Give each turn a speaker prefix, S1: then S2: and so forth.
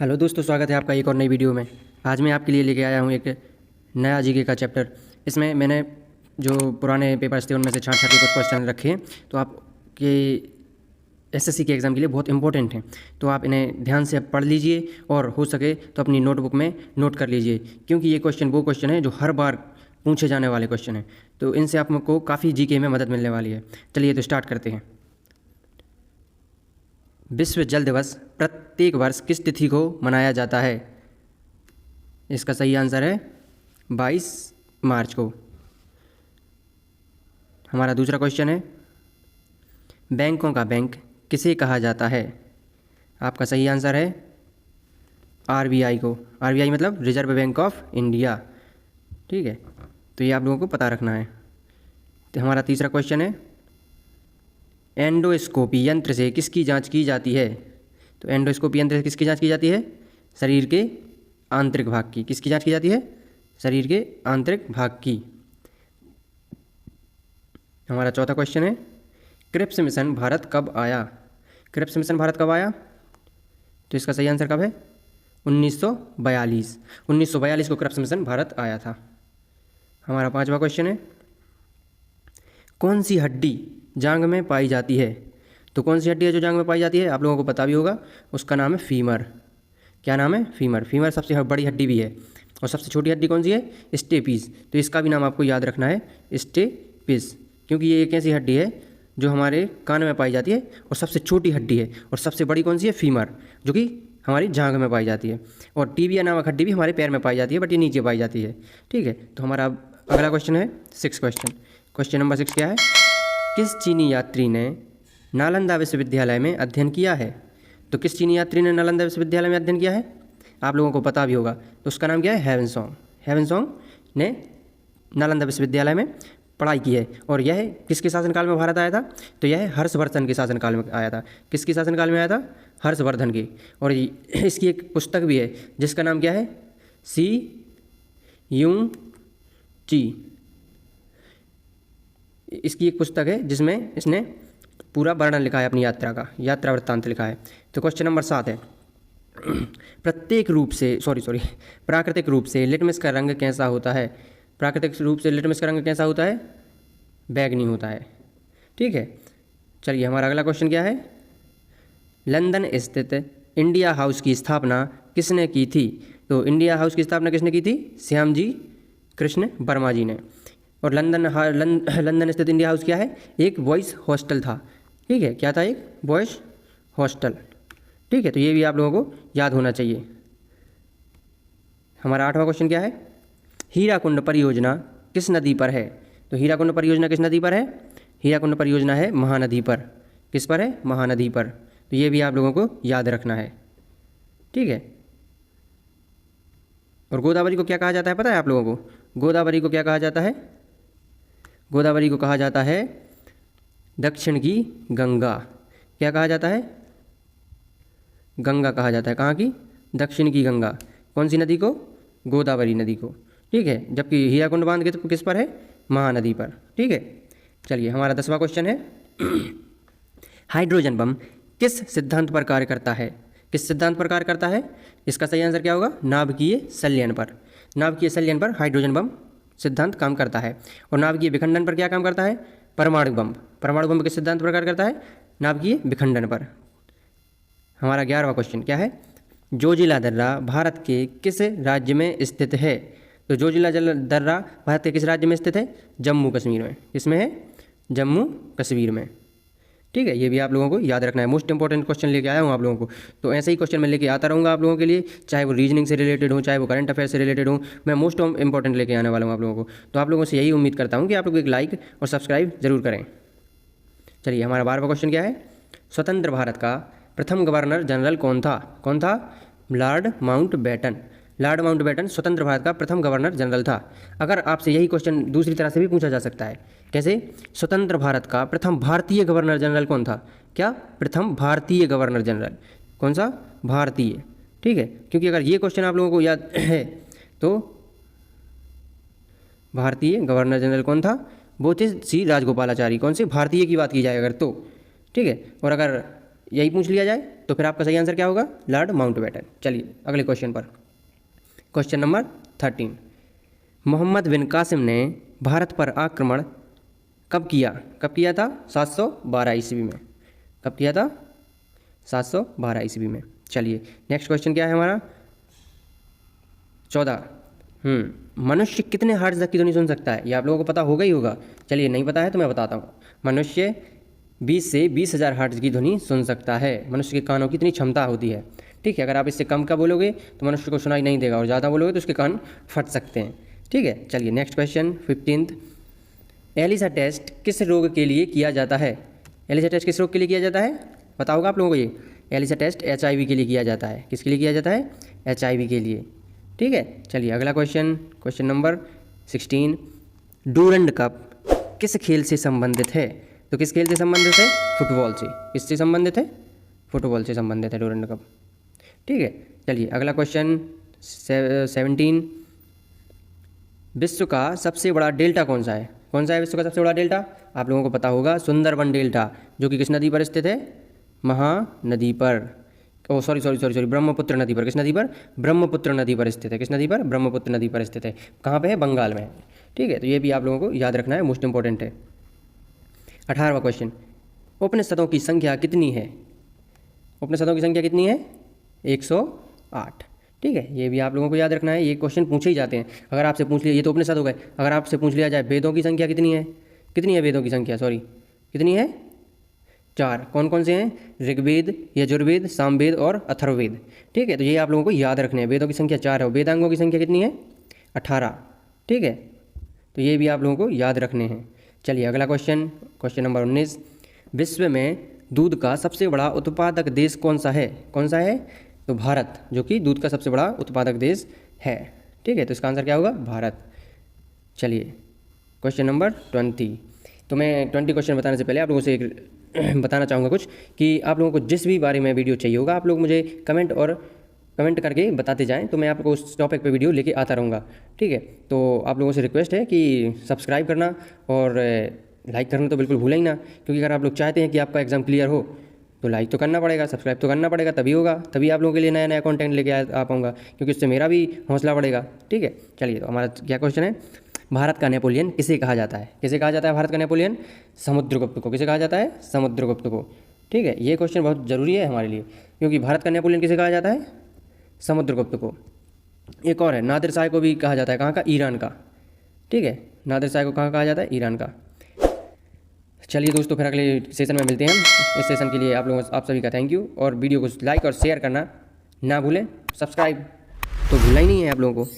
S1: Hello दोस्तों, स्वागत है आपका एक और नई वीडियो में। आज मैं आपके लिए लेके आया हूँ एक नया जीके का चैप्टर। इसमें मैंने जो पुराने पेपर्स थे उनमें से छाँट छाँट के कुछ क्वेश्चन रखे हैं, तो आपके एसएससी के एग्ज़ाम के लिए बहुत इंपॉर्टेंट हैं। तो आप इन्हें ध्यान से पढ़ लीजिए और हो सके तो अपनी नोटबुक में नोट कर लीजिए, क्योंकि ये क्वेश्चन वो क्वेश्चन है जो हर बार पूछे जाने वाले क्वेश्चन हैं। तो इनसे आपको काफ़ी जीके में मदद मिलने वाली है। चलिए तो स्टार्ट करते हैं। विश्व जल दिवस प्रत्येक वर्ष किस तिथि को मनाया जाता है? इसका सही आंसर है 22 मार्च को। हमारा दूसरा क्वेश्चन है, बैंकों का बैंक किसे कहा जाता है? आपका सही आंसर है आरबीआई को। आरबीआई मतलब रिजर्व बैंक ऑफ इंडिया। ठीक है, तो ये आप लोगों को पता रखना है। तो हमारा तीसरा क्वेश्चन है, एंडोस्कोपी यंत्र से किसकी जांच की जाती है? तो एंडोस्कोपी यंत्र से किसकी जांच की जाती है? शरीर के आंतरिक भाग की। किसकी जांच की जाती है? शरीर के आंतरिक भाग की। हमारा चौथा क्वेश्चन है, क्रिप्स मिशन भारत कब आया? क्रिप्स मिशन भारत कब आया? तो इसका सही आंसर कब है? 1942। 1942 को क्रिप्स मिशन भारत आया था। हमारा पांचवा क्वेश्चन है, कौन सी हड्डी जांघ में पाई जाती है? तो कौन सी हड्डी है जो जांघ में पाई जाती है? आप लोगों को पता भी होगा, उसका नाम है फीमर। क्या नाम है? फीमर। फीमर सबसे बड़ी हड्डी भी है। और सबसे छोटी हड्डी कौन सी है? स्टेपिस। तो इसका भी नाम आपको याद रखना है, स्टेपिस, क्योंकि ये एक ऐसी हड्डी है जो हमारे कान में पाई जाती है और सबसे छोटी हड्डी है। और सबसे बड़ी कौन सी है? फीमर, जो कि हमारी जांघ में पाई जाती है। और टीबिया नामक हड्डी भी हमारे पैर में पाई जाती है, बट ये नीचे पाई जाती है। ठीक है, तो हमारा अगला क्वेश्चन है 6 क्वेश्चन। क्वेश्चन नंबर 6 क्या है? किस चीनी यात्री ने नालंदा विश्वविद्यालय में अध्ययन किया है? तो किस चीनी यात्री ने नालंदा विश्वविद्यालय में अध्ययन किया है? आप लोगों को पता भी होगा, तो उसका नाम क्या है? हेवेनसोंग। हेवेनसोंग ने नालंदा विश्वविद्यालय में पढ़ाई की है। और यह किसके शासनकाल में भारत आया था? तो यह हर्षवर्धन के शासनकाल में आया था। किसके शासनकाल में आया था? हर्षवर्धन के। और इसकी एक पुस्तक भी है जिसका नाम क्या है? सी यूंग ची। इसकी एक पुस्तक है जिसमें इसने पूरा वर्णन लिखा है अपनी यात्रा का, यात्रा वृत्तांत लिखा है। तो क्वेश्चन नंबर 7 है, प्राकृतिक रूप से लिटमस का रंग कैसा होता है? प्राकृतिक रूप से लिटमस का रंग कैसा होता है? बैंगनी होता है। ठीक है, चलिए हमारा अगला क्वेश्चन क्या है? लंदन स्थित इंडिया हाउस की स्थापना किसने की थी? तो इंडिया हाउस की स्थापना किसने की थी? श्यामजी कृष्ण वर्मा जी ने। और लंदन स्थित इंडिया हाउस क्या है? एक बॉयज़ हॉस्टल था। ठीक है, क्या था? एक बॉयज़ हॉस्टल। ठीक है, तो ये भी आप लोगों को याद होना चाहिए। हमारा 8वां क्वेश्चन क्या है? हीराकुंड परियोजना किस नदी पर है? तो हीराकुंड परियोजना किस नदी पर है? हीराकुंड परियोजना है महानदी पर। किस पर है? महानदी पर। तो ये भी आप लोगों को याद रखना है। ठीक है, और गोदावरी को क्या कहा जाता है पता है आप लोगों को? गोदावरी को क्या कहा जाता है? गोदावरी को कहा जाता है दक्षिण की गंगा। क्या कहा जाता है? गंगा कहा जाता है। कहाँ की? दक्षिण की गंगा। कौन सी नदी को? गोदावरी नदी को। ठीक है, जबकि हीराकुंड बांध किस पर है? महानदी पर। ठीक है, चलिए हमारा 10वां क्वेश्चन है, हाइड्रोजन बम किस सिद्धांत पर कार्य करता है? किस सिद्धांत पर कार्य करता है? इसका सही आंसर क्या होगा? नाभिकीय संलयन पर। नाभिकीय संलयन पर हाइड्रोजन बम सिद्धांत काम करता है। और नाभिकीय विखंडन पर क्या काम करता है? परमाणु बम। परमाणु बम किस सिद्धांत पर कार्य करता है? नाभिकीय विखंडन पर। हमारा 11वां क्वेश्चन क्या है? जोजिला दर्रा भारत के किस राज्य में स्थित है? तो जोजिला दर्रा भारत के किस राज्य में स्थित है? जम्मू कश्मीर में। किसमें है? जम्मू कश्मीर में। ठीक है, ये भी आप लोगों को याद रखना है। मोस्ट इंपॉर्टेंट क्वेश्चन लेके आया हूँ आप लोगों को, तो ऐसे ही क्वेश्चन मैं लेके आता रहूँगा आप लोगों के लिए, चाहे वो रीजनिंग से रिलेटेड हो, चाहे वो करंट अफेयर से रिलेटेड हो। मैं मोस्ट इंपॉर्टेंट लेके आने वाला हूँ आप लोगों को। तो आप लोगों से यही उम्मीद करता हूँ कि आप लोग एक लाइक और सब्सक्राइब जरूर करें। चलिए हमारा 12वां क्वेश्चन क्या है? स्वतंत्र भारत का प्रथम गवर्नर जनरल कौन था? कौन था? Lord Mountbatten. लॉर्ड माउंटबेटन स्वतंत्र भारत का प्रथम गवर्नर जनरल था। अगर आपसे यही क्वेश्चन दूसरी तरह से भी पूछा जा सकता है, कैसे? स्वतंत्र भारत का प्रथम भारतीय गवर्नर जनरल कौन था? क्या? प्रथम भारतीय गवर्नर जनरल। कौन सा? भारतीय। ठीक है, क्योंकि अगर ये क्वेश्चन आप लोगों को याद है तो भारतीय गवर्नर जनरल कौन था? वो थे सी राजगोपालाचारी। कौन से? भारतीय की बात की जाए अगर तो। ठीक है, और अगर यही पूछ लिया जाए तो फिर आपका सही आंसर क्या होगा? Lord Mountbatten. चलिए अगले क्वेश्चन पर, क्वेश्चन नंबर 13। मोहम्मद बिन कासिम ने भारत पर आक्रमण कब किया? कब किया था? 712 ईस्वी में। कब किया था? 712 ईस्वी में। चलिए नेक्स्ट क्वेश्चन क्या है हमारा? 14। मनुष्य कितने हर्ट्ज तक की ध्वनि सुन सकता है? ये आप लोगों को पता होगा ही होगा। चलिए नहीं पता है तो मैं बताता हूँ। मनुष्य 20 से 20,000 हर्ट्ज की ध्वनि सुन सकता है। मनुष्य के कानों की इतनी क्षमता होती है। ठीक है, अगर आप इससे कम का बोलोगे तो मनुष्य को सुनाई नहीं देगा, और ज़्यादा बोलोगे तो उसके कान फट सकते हैं। ठीक है, चलिए नेक्स्ट क्वेश्चन 15। एलिसा टेस्ट किस रोग के लिए किया जाता है? एलिसा टेस्ट किस रोग के लिए किया जाता है? पता होगा आप लोगों को ये। एलिसा टेस्ट HIV के लिए किया जाता है। किसके लिए किया जाता है? HIV के लिए। ठीक है, चलिए अगला question, question number 16। Durand cup किस खेल से संबंधित है? तो किस खेल से संबंधित है? फुटबॉल से। किससे संबंधित है? फुटबॉल से संबंधित है डूरंड कप। ठीक है, चलिए अगला क्वेश्चन 17। विश्व का सबसे बड़ा डेल्टा कौन सा है? कौन सा है विश्व का सबसे बड़ा डेल्टा? आप लोगों को पता होगा, सुंदरबन डेल्टा, जो कि किस नदी पर स्थित है? महानदी पर। ओ सॉरी, ब्रह्मपुत्र नदी पर। किस नदी पर? ब्रह्मपुत्र नदी पर स्थित है। किस नदी पर? ब्रह्मपुत्र नदी पर स्थित है। कहाँ पे है? बंगाल में। ठीक है, तो ये भी आप लोगों को याद रखना है, मोस्ट इंपॉर्टेंट है। 18वां क्वेश्चन। उपनिषदों की संख्या कितनी है? उपनिषदों की संख्या कितनी है? 108। ठीक है, ये भी आप लोगों को याद रखना है। ये क्वेश्चन पूछे ही जाते हैं। अगर आपसे पूछ लिया, ये तो उपनिषद हो गए, अगर आपसे पूछ लिया जाए वेदों की संख्या कितनी है? कितनी है वेदों की संख्या? सॉरी, कितनी है? 4। कौन कौन से हैं? ऋग्वेद, यजुर्वेद, सामवेद और अथर्ववेद। ठीक है, तो ये आप लोगों को याद रखने हैं। वेदों की संख्या 4 है। वेदांगों की संख्या कितनी है? 18। ठीक है, तो ये भी आप लोगों को याद रखने हैं। चलिए अगला क्वेश्चन, क्वेश्चन नंबर 19। विश्व में दूध का सबसे बड़ा उत्पादक देश कौन सा है? कौन सा है? तो भारत, जो कि दूध का सबसे बड़ा उत्पादक देश है। ठीक है, तो इसका आंसर क्या होगा? भारत। चलिए क्वेश्चन नंबर 20। तो मैं 20 क्वेश्चन बताने से पहले आप लोगों से एक बताना चाहूँगा कुछ, कि आप लोगों को जिस भी बारे में वीडियो चाहिए होगा, आप लोग मुझे कमेंट करके बताते जाएं, तो मैं आपको उस टॉपिक पे वीडियो लेके आता रहूँगा। ठीक है, तो आप लोगों से रिक्वेस्ट है कि सब्सक्राइब करना और लाइक करना तो बिल्कुल भूलें ही ना, क्योंकि अगर आप लोग चाहते हैं कि आपका एग्ज़ाम क्लियर हो तो लाइक तो करना पड़ेगा, सब्सक्राइब तो करना पड़ेगा, तभी होगा, तभी आप लोगों के लिए नया नया कंटेंट लेके आ पाऊँगा, क्योंकि उससे मेरा भी हौसला बढ़ेगा। ठीक है, चलिए तो हमारा क्या क्वेश्चन है? भारत का नेपोलियन किसे कहा जाता है? किसे कहा जाता है भारत का नेपोलियन? समुद्रगुप्त को। किसे कहा जाता है? समुद्रगुप्त को। ठीक है, ये क्वेश्चन बहुत ज़रूरी है हमारे लिए, क्योंकि भारत का नेपोलियन किसे कहा जाता है? समुद्रगुप्त को। एक और है, नादिर शाह को भी कहा जाता है। कहाँ का? ईरान का। ठीक है, नादिर शाह को कहाँ कहा जाता है? ईरान का। चलिए दोस्तों, फिर अगले सेशन में मिलते हैं हम। इस सेशन के लिए आप सभी का थैंक यू, और वीडियो को लाइक और शेयर करना ना भूलें। सब्सक्राइब तो भूलना ही नहीं है आप लोगों को।